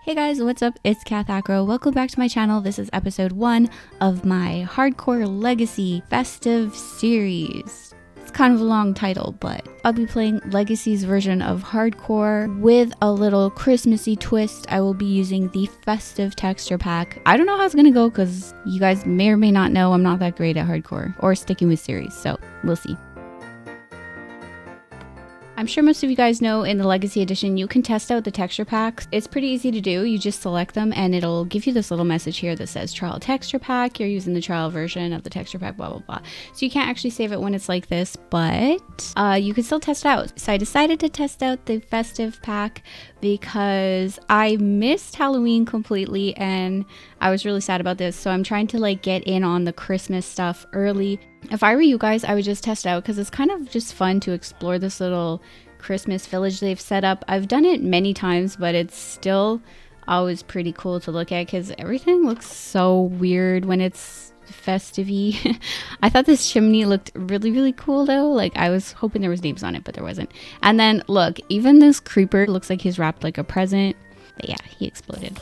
Hey guys, what's up? It's kathacro. Welcome back to my channel. This is episode 1 of my Hardcore Legacy Festive series. It's kind of a long title, but I'll be playing Legacy's version of Hardcore with a little Christmassy twist. I will be using the Festive Texture Pack. I don't know how it's gonna go because you guys may or may not know I'm not that great at Hardcore or sticking with series, so we'll see. I'm sure most of you guys know in the Legacy Edition, you can test out the texture packs. It's pretty easy to do. You just select them and it'll give you this little message here that says trial texture pack. You're using the trial version of the texture pack, blah, blah, blah. So you can't actually save it when it's like this, but you can still test it out. So I decided to test out the festive pack because I missed Halloween completely and I was really sad about this. So I'm trying to like get in on the Christmas stuff early. If I were you guys, I would just test it out because it's kind of just fun to explore this little Christmas village they've set up. I've done it many times, but it's still always pretty cool to look at because everything looks so weird when it's festive-y. I thought this chimney looked really, really cool though. Like I was hoping there was names on it, but there wasn't. And then look, even this creeper looks like he's wrapped like a present. But yeah, he exploded.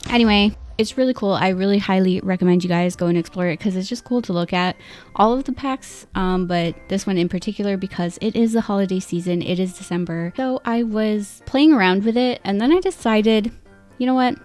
Anyway, it's really cool. I really highly recommend you guys go and explore it because it's just cool to look at all of the packs, but this one in particular because it is the holiday season. It is December. So I was playing around with it and then I decided, you know what?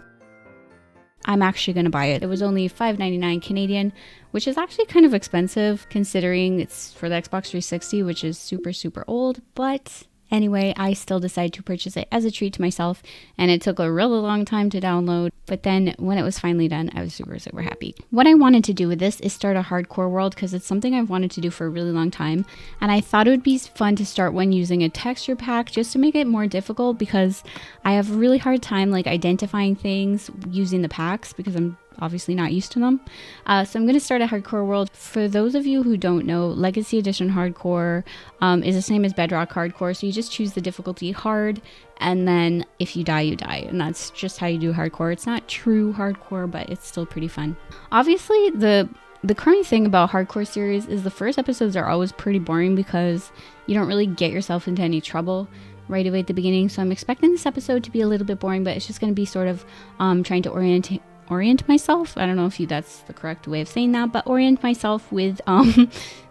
I'm actually going to buy it. It was only $5.99 Canadian, which is actually kind of expensive considering it's for the Xbox 360, which is super, super old, but anyway, I still decided to purchase it as a treat to myself, and it took a really long time to download, but then when it was finally done, I was super, super happy. What I wanted to do with this is start a hardcore world because it's something I've wanted to do for a really long time, and I thought it would be fun to start one using a texture pack just to make it more difficult because I have a really hard time like identifying things using the packs because I'm obviously not used to them. So I'm going to start a hardcore world. For those of you who don't know, Legacy Edition Hardcore is the same as Bedrock Hardcore. So you just choose the difficulty hard, and then if you die, you die. And that's just how you do hardcore. It's not true hardcore, but it's still pretty fun. Obviously, the crummy thing about hardcore series is the first episodes are always pretty boring because you don't really get yourself into any trouble right away at the beginning. So I'm expecting this episode to be a little bit boring, but it's just going to be sort of trying to orient myself. I don't know if that's the correct way of saying that, but orient myself with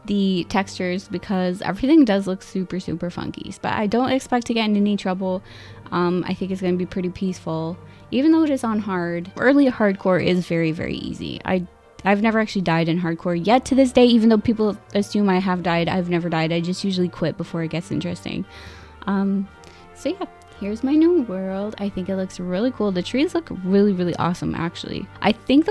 the textures because everything does look super, super funky. But I don't expect to get in any trouble. I think it's going to be pretty peaceful, even though it is on hard. Early hardcore is very, very easy. I've never actually died in hardcore yet to this day, even though people assume I have died. I've never died. I just usually quit before it gets interesting. So yeah. Here's my new world. I think it looks really cool. The trees look really, really awesome, actually. I think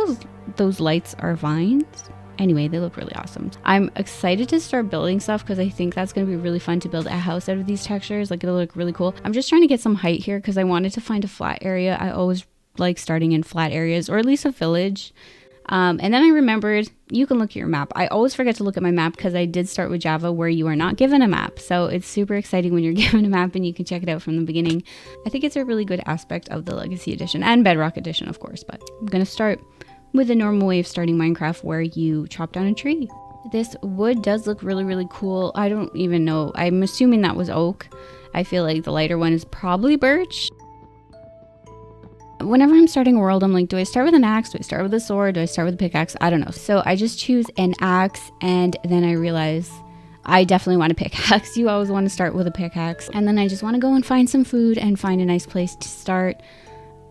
those lights are vines. Anyway, they look really awesome. I'm excited to start building stuff because I think that's going to be really fun to build a house out of these textures. Like, it'll look really cool. I'm just trying to get some height here because I wanted to find a flat area. I always like starting in flat areas, or at least a village. And then I remembered you can look at your map. I always forget to look at my map because I did start with Java where you are not given a map. So it's super exciting when you're given a map and you can check it out from the beginning. I think it's a really good aspect of the Legacy Edition and Bedrock Edition, of course. But I'm going to start with the normal way of starting Minecraft where you chop down a tree. This wood does look really, really cool. I don't even know. I'm assuming that was oak. I feel like the lighter one is probably birch. Whenever I'm starting a world, I'm like, do I start with an axe? Do I start with a sword? Do I start with a pickaxe? I don't know. So I just choose an axe, and then I realize I definitely want a pickaxe. You always want to start with a pickaxe. And then I just want to go and find some food and find a nice place to start.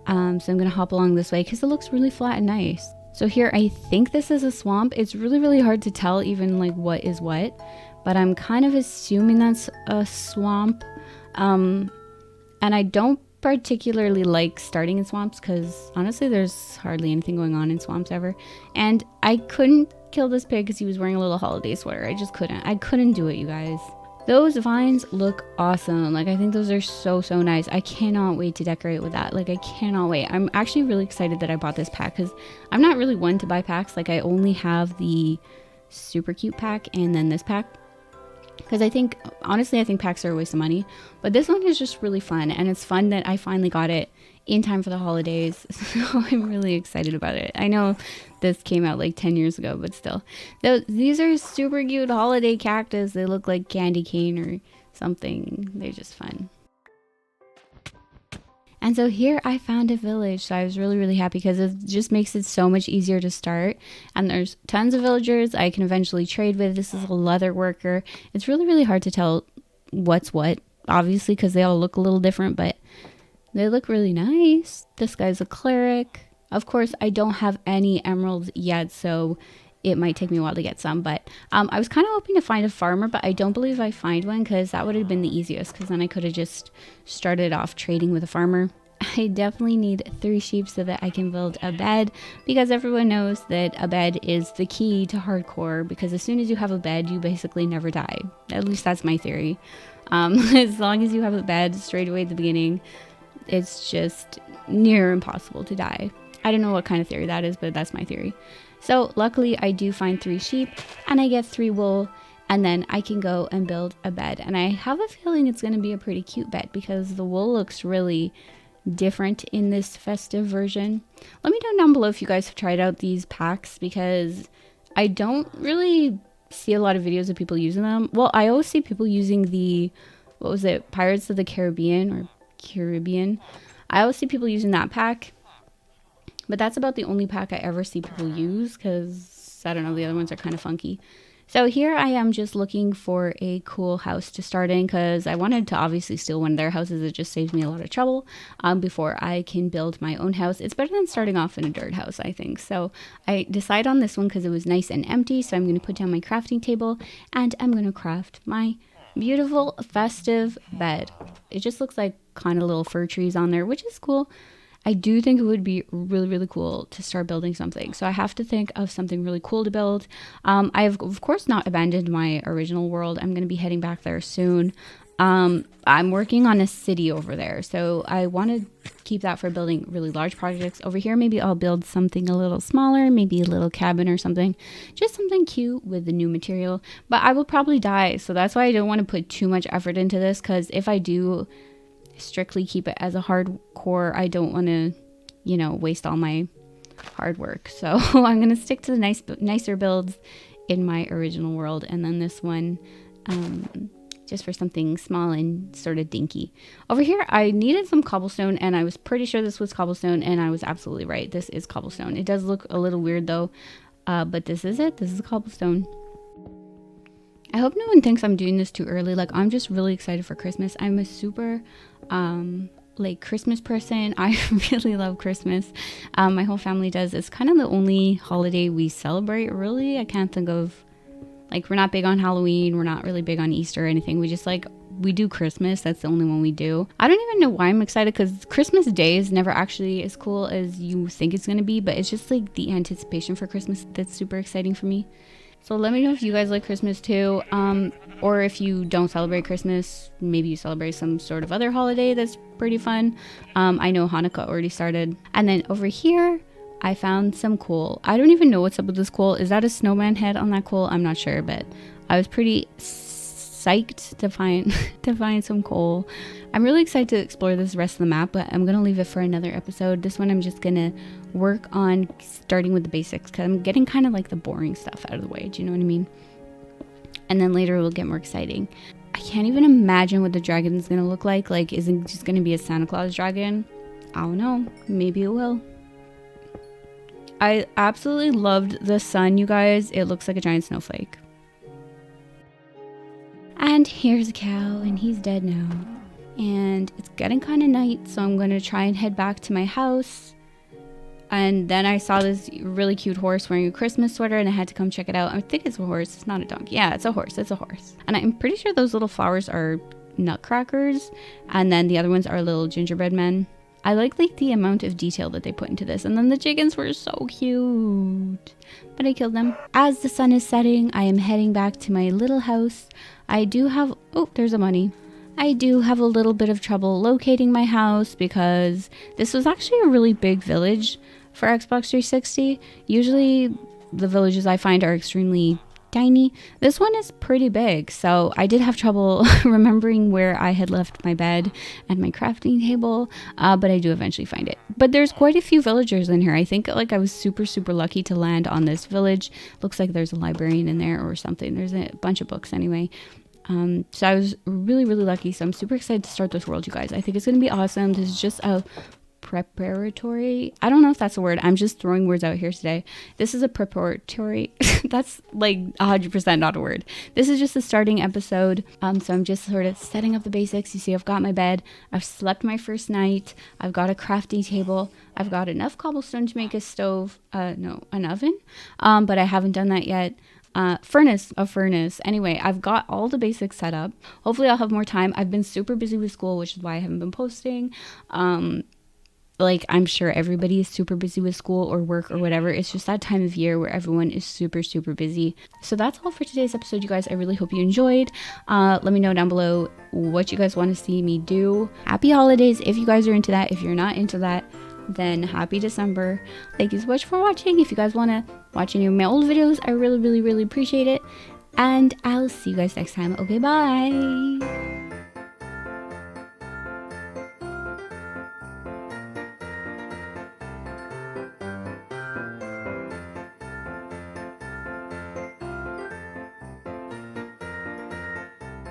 So I'm going to hop along this way because it looks really flat and nice. So here, I think this is a swamp. It's really, really hard to tell even like what is what, but I'm kind of assuming that's a swamp. And I don't particularly like starting in swamps because honestly there's hardly anything going on in swamps ever, and I couldn't kill this pig because he was wearing a little holiday sweater. I couldn't do it, you guys. Those vines look awesome. Like, I think those are so, so nice. I cannot wait to decorate with that. Like, I cannot wait. I'm actually really excited that I bought this pack because I'm not really one to buy packs. Like, I only have the super cute pack and then this pack. Because I think packs are a waste of money. But this one is just really fun. And it's fun that I finally got it in time for the holidays. So I'm really excited about it. I know this came out like 10 years ago, but still. These are super cute holiday cactus. They look like candy cane or something. They're just fun. And so here I found a village. So I was really, really happy because it just makes it so much easier to start. And there's tons of villagers I can eventually trade with. This is a leather worker. It's really, really hard to tell what's what, obviously, because they all look a little different, but they look really nice. This guy's a cleric. Of course, I don't have any emeralds yet, so it might take me a while to get some. But I was kind of hoping to find a farmer, but I don't believe I find one because that would have been the easiest, because then I could have just started off trading with a farmer. I definitely need 3 sheep so that I can build a bed, because everyone knows that a bed is the key to hardcore, because as soon as you have a bed, you basically never die. At least that's my theory. As long as you have a bed straight away at the beginning, it's just near impossible to die. I don't know what kind of theory that is, but that's my theory. So luckily I do find 3 sheep and I get 3 wool, and then I can go and build a bed. And I have a feeling it's going to be a pretty cute bed because the wool looks really different in this festive version. Let me know down below if you guys have tried out these packs, because I don't really see a lot of videos of people using them. Well, I always see people using the, what was it, Pirates of the Caribbean or Caribbean. I always see people using that pack, but that's about the only pack I ever see people use, because I don't know, the other ones are kind of funky. So here I am just looking for a cool house to start in, because I wanted to obviously steal one of their houses. It just saves me a lot of trouble before I can build my own house. It's better than starting off in a dirt house, I think. So I decide on this one because it was nice and empty. So I'm going to put down my crafting table and I'm going to craft my beautiful festive bed. It just looks like kind of little fir trees on there, which is cool. I do think it would be really, really cool to start building something. So I have to think of something really cool to build. I have, of course, not abandoned my original world. I'm going to be heading back there soon. I'm working on a city over there, so I want to keep that for building really large projects. Over here, maybe I'll build something a little smaller, maybe a little cabin or something. Just something cute with the new material. But I will probably die, so that's why I don't want to put too much effort into this, because if I do strictly keep it as a hardcore, I don't want to, you know, waste all my hard work. So I'm going to stick to the nicer builds in my original world, and then this one just for something small and sort of dinky. Over here I needed some cobblestone, and I was pretty sure this was cobblestone, and I was absolutely right. This is cobblestone. It does look a little weird though, but this is it. This is cobblestone. I hope no one thinks I'm doing this too early. Like, I'm just really excited for Christmas. I'm a super like Christmas person. I really love Christmas. My whole family does. It's kind of the only holiday we celebrate, really. I can't think of, like, we're not big on Halloween. We're not really big on Easter or anything. We just, like, we do Christmas. That's the only one we do. I don't even know why I'm excited, because Christmas Day is never actually as cool as you think it's going to be, but it's just like the anticipation for Christmas that's super exciting for me. So let me know if you guys like Christmas too, or if you don't celebrate Christmas, maybe you celebrate some sort of other holiday that's pretty fun. I know Hanukkah already started. And then over here, I found some coal. I don't even know what's up with this coal. Is that a snowman head on that coal? I'm not sure, but I was pretty psyched to find some coal. I'm really excited to explore this rest of the map, but I'm gonna leave it for another episode. This one I'm just gonna work on starting with the basics, because I'm getting kind of like the boring stuff out of the way. Do you know what I mean? And then later it will get more exciting. I can't even imagine what the dragon is gonna look like. Like, is it just gonna be a Santa Claus dragon? I don't know. Maybe it will. I absolutely loved the sun, you guys. It looks like a giant snowflake. And here's a cow, and he's dead now. And it's getting kind of night, so I'm going to try and head back to my house. And then I saw this really cute horse wearing a Christmas sweater, and I had to come check it out. I think it's a horse. It's not a donkey. Yeah, it's a horse. It's a horse. And I'm pretty sure those little flowers are nutcrackers, and then the other ones are little gingerbread men. I like the amount of detail that they put into this. And then the chickens were so cute, but I killed them. As the sun is setting, I am heading back to my little house. I do have, oh, there's a money. I do have a little bit of trouble locating my house, because this was actually a really big village for Xbox 360. Usually the villages I find are extremely tiny. This one is pretty big, so I did have trouble remembering where I had left my bed and my crafting table, but I do eventually find it. But there's quite a few villagers in here. I think like I was super lucky to land on this village. Looks like there's a librarian in there or something. There's a bunch of books anyway. So I was really, really lucky. So I'm super excited to start this world, you guys. I think it's going to be awesome. This is just a preparatory, I don't know if that's a word, I'm just throwing words out here today. This is a preparatory that's like 100% not a word. This is just a starting episode. So I'm just sort of setting up the basics. You see, I've got my bed, I've slept my first night, I've got a crafting table, I've got enough cobblestone to make a stove, no, an oven, but I haven't done that yet. A furnace. Anyway, I've got all the basics set up. Hopefully I'll have more time. I've been super busy with school, which is why I haven't been posting. Like, I'm sure everybody is super busy with school or work or whatever. It's just that time of year where everyone is super, super busy. So that's all for today's episode, you guys. I really hope you enjoyed. Let me know down below what you guys want to see me do. Happy holidays if you guys are into that. If you're not into that, then happy December. Thank you so much for watching. If you guys want to watch any of my old videos, I really, really, really appreciate it. And I'll see you guys next time. Okay, bye.